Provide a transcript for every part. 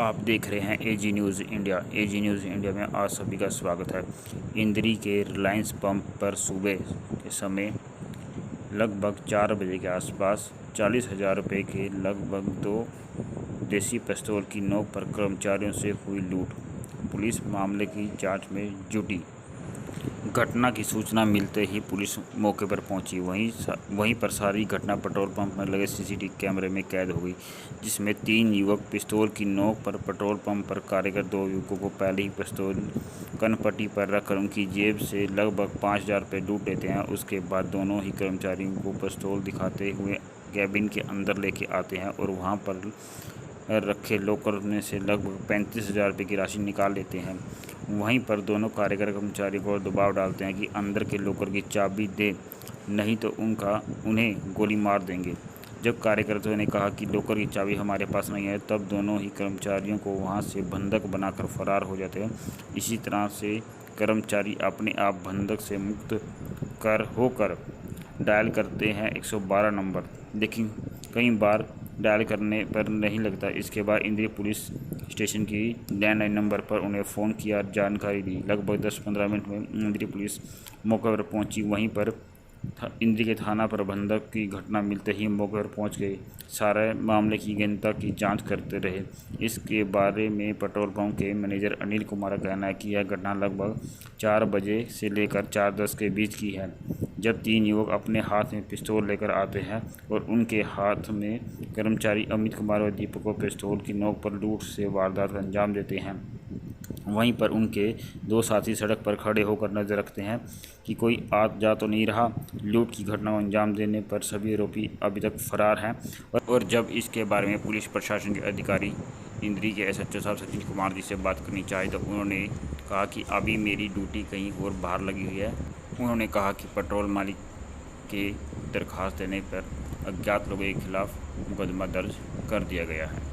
आप देख रहे हैं एजी न्यूज़ इंडिया। एजी न्यूज़ इंडिया में आज सभी का स्वागत है। इंद्री के रिलायंस पंप पर सुबह के समय लगभग 4 बजे के आसपास 40,000 रुपये के लगभग 2 देसी पिस्तौल की नोक पर कर्मचारियों से हुई लूट। पुलिस मामले की जांच में जुटी। घटना की सूचना मिलते ही पुलिस मौके पर पहुंची। वहीं पर सारी घटना पेट्रोल पंप में लगे सीसीटीवी कैमरे में कैद हो गई, जिसमें 3 युवक पिस्तौल की नोक पर पेट्रोल पंप पर कार्यरत 2 युवकों को पहले ही पिस्तौल कनपट्टी पर रखकर उनकी जेब से लगभग 5,000 रुपये लूट लेते हैं। उसके बाद दोनों ही कर्मचारियों को पिस्तौल दिखाते हुए कैबिन के अंदर लेके आते हैं और वहां पर रखे लॉकर में से लगभग 35,000 रुपये की राशि निकाल लेते हैं। वहीं पर दोनों कार्यकर कर्मचारी को दबाव डालते हैं कि अंदर के लॉकर की चाबी दे, नहीं तो उन्हें गोली मार देंगे। जब कार्यकर्ताओं ने कहा कि लॉकर की चाबी हमारे पास नहीं है, तब दोनों ही कर्मचारियों को वहां से बंधक बनाकर फरार हो जाते हैं। इसी तरह से कर्मचारी अपने आप बंधक से मुक्त होकर डायल करते हैं 112 नंबर, लेकिन कई बार डायल करने पर नहीं लगता। इसके बाद इंद्री पुलिस स्टेशन की लैंडलाइन नंबर पर उन्हें फ़ोन किया, जानकारी दी। लगभग 10-15 मिनट में इंद्री पुलिस मौके पर पहुंची। वहीं पर इंद्री के थाना प्रबंधक की घटना मिलते ही मौके पर पहुंच गए। सारे मामले की गहनता की जांच करते रहे। इसके बारे में पेट्रोल पंप के मैनेजर अनिल कुमार का कहना है कि यह घटना लगभग 4 बजे से लेकर 4:10 के बीच की है, जब 3 युवक अपने हाथ में पिस्तौल लेकर आते हैं और उनके हाथ में कर्मचारी अमित कुमार और दीपक को पिस्तौल की नोक पर लूट से वारदात का अंजाम देते हैं। वहीं पर उनके 2 साथी सड़क पर खड़े होकर नजर रखते हैं कि कोई आ जा तो नहीं रहा। लूट की घटना को अंजाम देने पर सभी आरोपी अभी तक फरार हैं। और जब इसके बारे में पुलिस प्रशासन के अधिकारी इंद्री के एसएचओ साहब सचिन कुमार जी से बात करनी चाही तो उन्होंने कहा कि अभी मेरी ड्यूटी कहीं और बाहर लगी हुई है। उन्होंने कहा कि पेट्रोल मालिक के दरखास्त देने पर अज्ञात लोगों के खिलाफ मुकदमा दर्ज कर दिया गया है।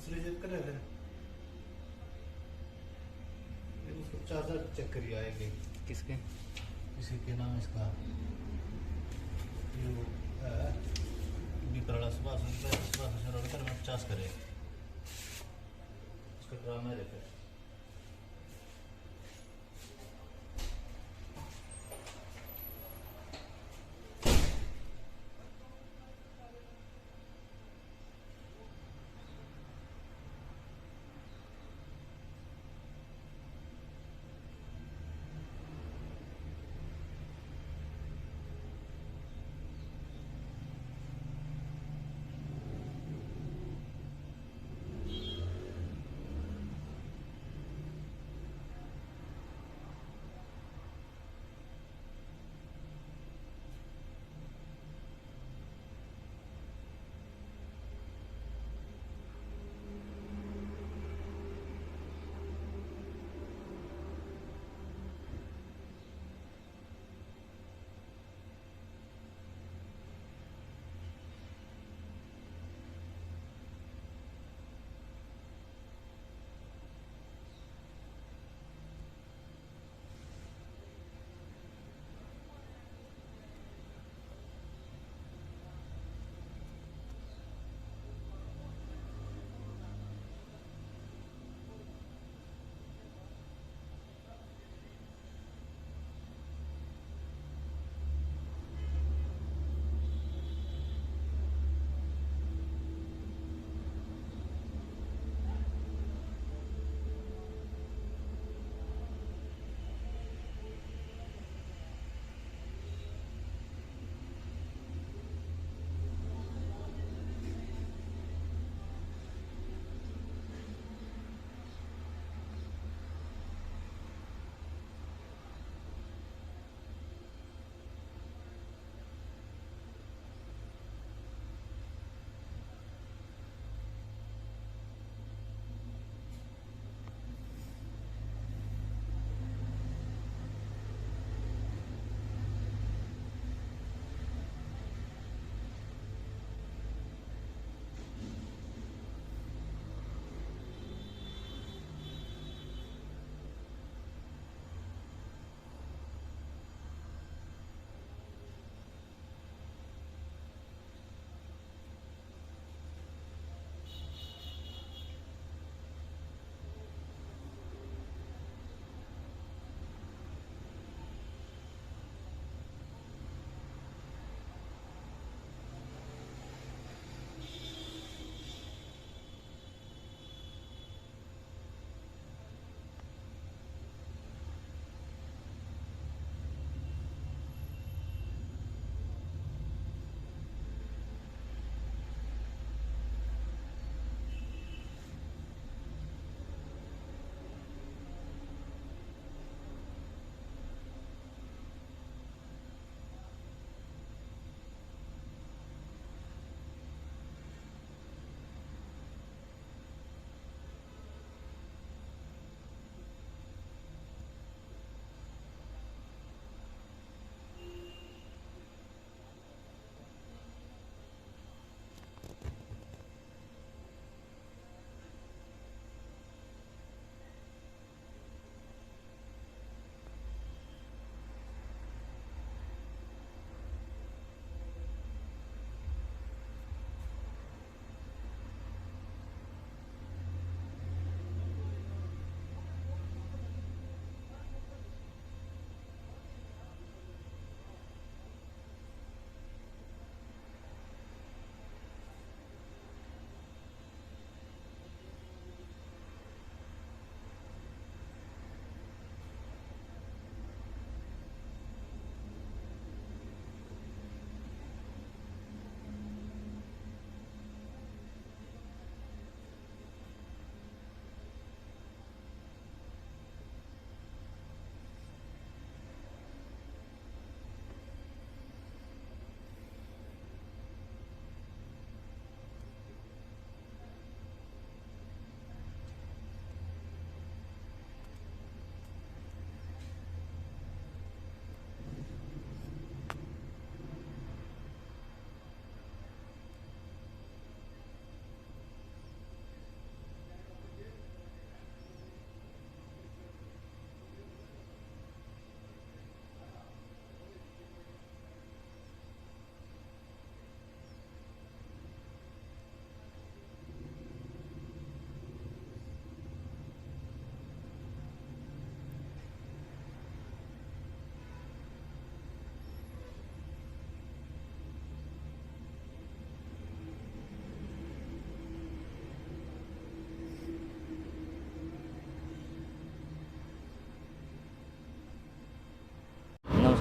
सृजित करे फिर उसको चार्जर चेक करिए आएंगे किसके? इसी के नाम इसका यो विकराला सुभाष सुभाष कर में 50 करे उसका ड्रामा है फिर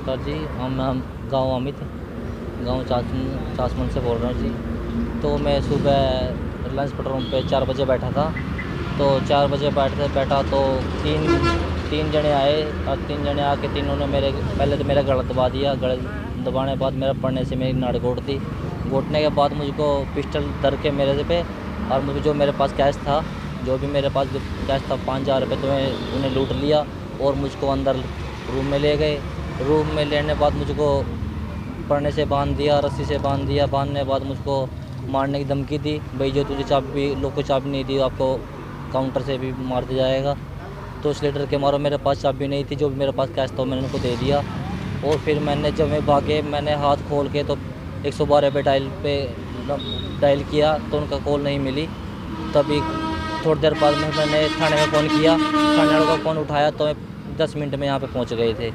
नमस्कार जी। हम गांव अमित, गांव चासमन से बोल रहा हूँ जी। तो मैं सुबह रिलायंस पेट्रोल पंप पे 4 बजे बैठा था। तो 4 बजे बैठा तो तीन जने आए और 3 जने आके तीनों ने पहले तो मेरा गला दबा दिया। गले दबाने के बाद मेरा पड़ने से मेरी नाड़ घोट दी। घोटने के बाद मुझको पिस्टल धर के मेरे पे, और मुझे जो मेरे पास कैश था, जो भी मेरे पास कैश था 5,000 रुपये, तो उन्हें लूट लिया और मुझको अंदर रूम में ले गए। रूम में लेने के बाद मुझको पड़ने से बांध दिया, रस्सी से बांध दिया। बांधने के बाद मुझको मारने की धमकी दी, भाई जो तुझे चाबी लोग को चाबी नहीं दी आपको काउंटर से भी मार दिया जाएगा। तो इसलिए डर के मारो मेरे पास चाबी नहीं थी, जो भी मेरे पास कैश था मैंने उनको दे दिया। और फिर जब मैं भागे, मैंने हाथ खोल के तो 112 पे डायल किया तो उनका कॉल नहीं मिली। तभी थोड़ी देर बाद मैंने थाने में फ़ोन किया, थाने वालों का फ़ोन उठाया तो 10 मिनट में यहाँ पे पहुँच गए थे।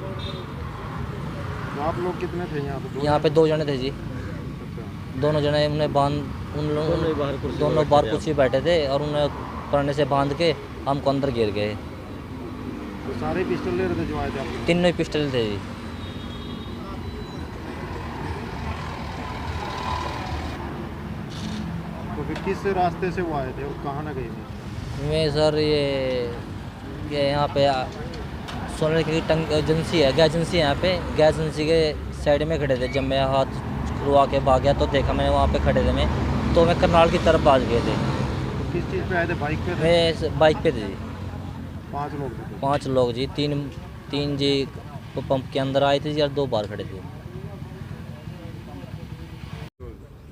तो आप लोग कितने थे यहाँ पे? यहाँ पे 2 जने थे जी। अच्छा। दोनों जने उन्हें दोनों बाहर कुर्सी बैठे थे और उन्हें पड़ने से बांध के हमको अंदर गिर गए। तो सारे पिस्टल ले रहे थे जो आए थे आप लोग? तीनों ही पिस्टल थे जी। तो फिर किस रास्ते से वो आए थे और कहाँ ना गए थे? मैं सर ये यहाँ पे सोने की टंक एजेंसी है, गैस एजेंसी है। यहाँ पे गैस एजेंसी के साइड में खड़े थे। जब मैं हाथ खुलवा के भाग गया तो देखा मैंने वहाँ पे खड़े थे तो मैं करनाल की तरफ भाग गए थे। तो किस चीज़ पे आए थे? बाइक पे थे? मैं बाइक पे थे जी। 5 लोग थे? 5 लोग जी। तीन जी पंप के अंदर आए थे जी और 2 बाहर खड़े थे।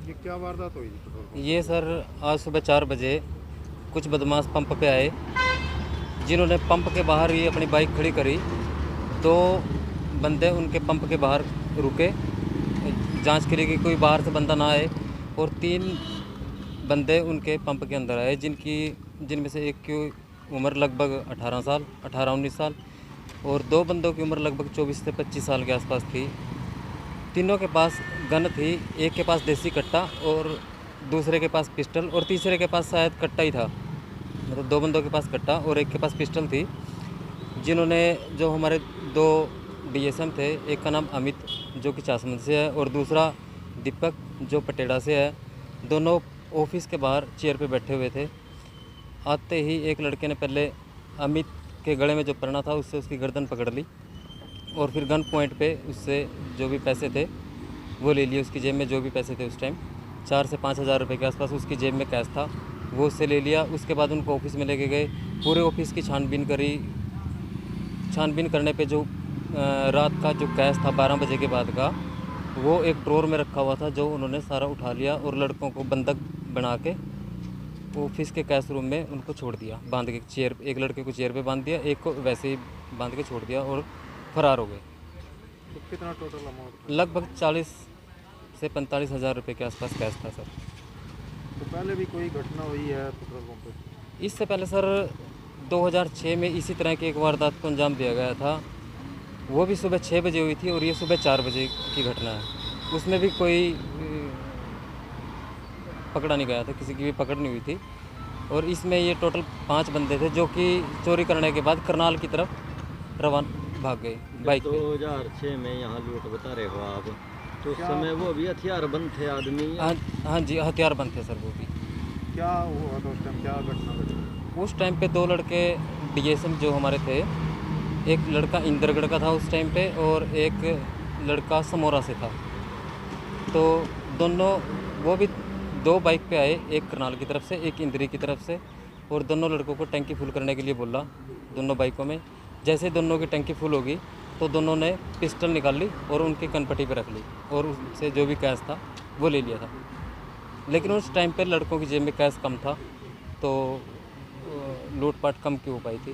ये क्या वारदात हुई थी पेट्रोल पंप? ये सर आज सुबह 4 बजे कुछ बदमाश पंप पे आए, जिन्होंने पंप के बाहर ही अपनी बाइक खड़ी करी। 2 बंदे उनके पंप के बाहर रुके, जांच करी कि कोई बाहर से बंदा ना आए, और 3 बंदे उनके पंप के अंदर आए, जिनमें से एक की उम्र लगभग 18-19 साल और 2 बंदों की उम्र लगभग 24 से 25 साल के आसपास थी। तीनों के पास गन थी, एक के पास देसी कट्टा और दूसरे के पास पिस्टल और तीसरे के पास शायद कट्टा ही था। मतलब 2 बंदों के पास कट्टा और एक के पास पिस्टल थी। जिन्होंने जो हमारे 2 डीएसएम थे, एक का नाम अमित जो कि चासमन से है और दूसरा दीपक जो पटेड़ा से है, दोनों ऑफिस के बाहर चेयर पे बैठे हुए थे। आते ही एक लड़के ने पहले अमित के गले में जो पड़ना था उससे उसकी गर्दन पकड़ ली और फिर गन पॉइंट पे उससे जो भी पैसे थे वो ले लिए। उसकी जेब में जो भी पैसे थे उस टाइम 4 से 5 हज़ार रुपये के आसपास उसकी जेब में कैश था, वो उससे ले लिया। उसके बाद उनको ऑफिस में लेके गए, पूरे ऑफिस की छानबीन करी। छानबीन करने पे जो रात का जो कैश था 12 बजे के बाद का, वो एक ड्रॉर में रखा हुआ था, जो उन्होंने सारा उठा लिया और लड़कों को बंधक बना के ऑफिस के कैश रूम में उनको छोड़ दिया, बांध के चेयर। एक लड़के को चेयर पे बांध दिया, एक को वैसे ही बांध के छोड़ दिया और फरार हो गए। तो कितना टोटल अमाउंट था? लगभग 40 से 45 हज़ार रुपये के आसपास कैश था सर। तो पहले भी कोई घटना हुई है पेट्रोल पंप पे? इससे पहले सर 2006 में इसी तरह की एक वारदात को अंजाम दिया गया था। वो भी सुबह 6 बजे हुई थी और ये सुबह 4 बजे की घटना है। उसमें भी कोई पकड़ा नहीं गया था, किसी की भी पकड़ नहीं हुई थी। और इसमें ये टोटल 5 बंदे थे जो कि चोरी करने के बाद करनाल की तरफ रवाना भाग गए बाइक पे। 2006 में यहाँ लूट बता रहे हो आप, तो उस क्या? समय वो भी हथियारबंद थे आदमी? हाँ जी, हथियारबंद थे सर वो भी। क्या हुआ था उस टाइम? क्या घटना घटी? उस टाइम पे 2 लड़के डीएसएम जो हमारे थे, एक लड़का इंद्रगढ़ का था उस टाइम पे और एक लड़का समोरा से था। तो दोनों वो भी 2 बाइक पे आए, एक करनाल की तरफ से एक इंद्री की तरफ से, और दोनों लड़कों को टंकी फुल करने के लिए बोला दोनों बाइकों में। जैसे दोनों की टंकी फुल होगी तो दोनों ने पिस्टल निकाल ली और उनकी कनपट्टी पे रख ली और उससे जो भी कैश था वो ले लिया था। लेकिन उस टाइम पे लड़कों की जेब में कैश कम था तो लूटपाट कम क्यों हो पाई थी।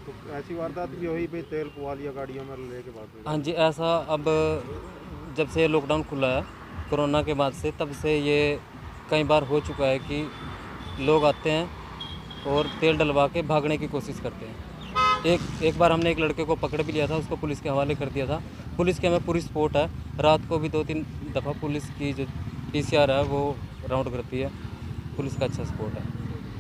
तो ऐसी वारदात भी हुई भाई, तेल पुआ लिया गाड़ियों में लेके भाग गए? हाँ जी, ऐसा अब जब से लॉकडाउन खुला है कोरोना के बाद से, तब से ये कई बार हो चुका है कि लोग आते हैं और तेल डलवा के भागने की कोशिश करते हैं। एक बार हमने एक लड़के को पकड़ भी लिया था, उसको पुलिस के हवाले कर दिया था। पुलिस की हमें पूरी सपोर्ट है, रात को भी 2-3 दफ़ा पुलिस की जो पीसीआर है वो राउंड करती है, पुलिस का अच्छा सपोर्ट है।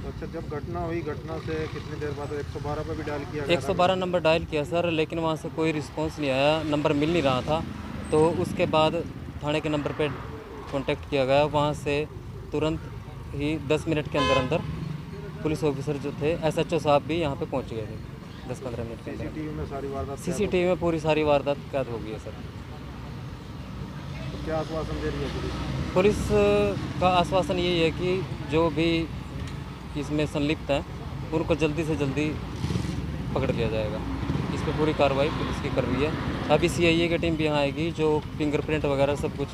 तो अच्छा, जब घटना हुई, घटना से कितनी देर बाद 112 पे भी डायल किया गया था? 112 नंबर डायल किया सर, लेकिन वहाँ से कोई रिस्पांस नहीं आया, नंबर मिल नहीं रहा था। तो उसके बाद थाने के नंबर पे कांटेक्ट किया गया, वहाँ से तुरंत ही 10 मिनट के अंदर अंदर पुलिस ऑफिसर जो थे, SHO साहब भी यहाँ पे पहुँच गए थे 10-15 मिनट के अंदर। सीसीटीवी में सारी वारदात कैद हो CCTV में पूरी सारी वारदात कैद हो गई है सर। गई। तो क्या आश्वासन दे रही है पुलिस? पुलिस का आश्वासन यही है कि जो भी इसमें संलिप्त हैं उनको जल्दी से जल्दी पकड़ लिया जाएगा। इस पर पूरी कार्रवाई पुलिस की कर रही है। अभी CIA की टीम भी यहाँ आएगी जो फिंगरप्रिंट वगैरह सब कुछ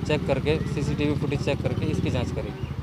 चेक करके, CCTV फुटेज चेक करके इसकी जांच करेगी।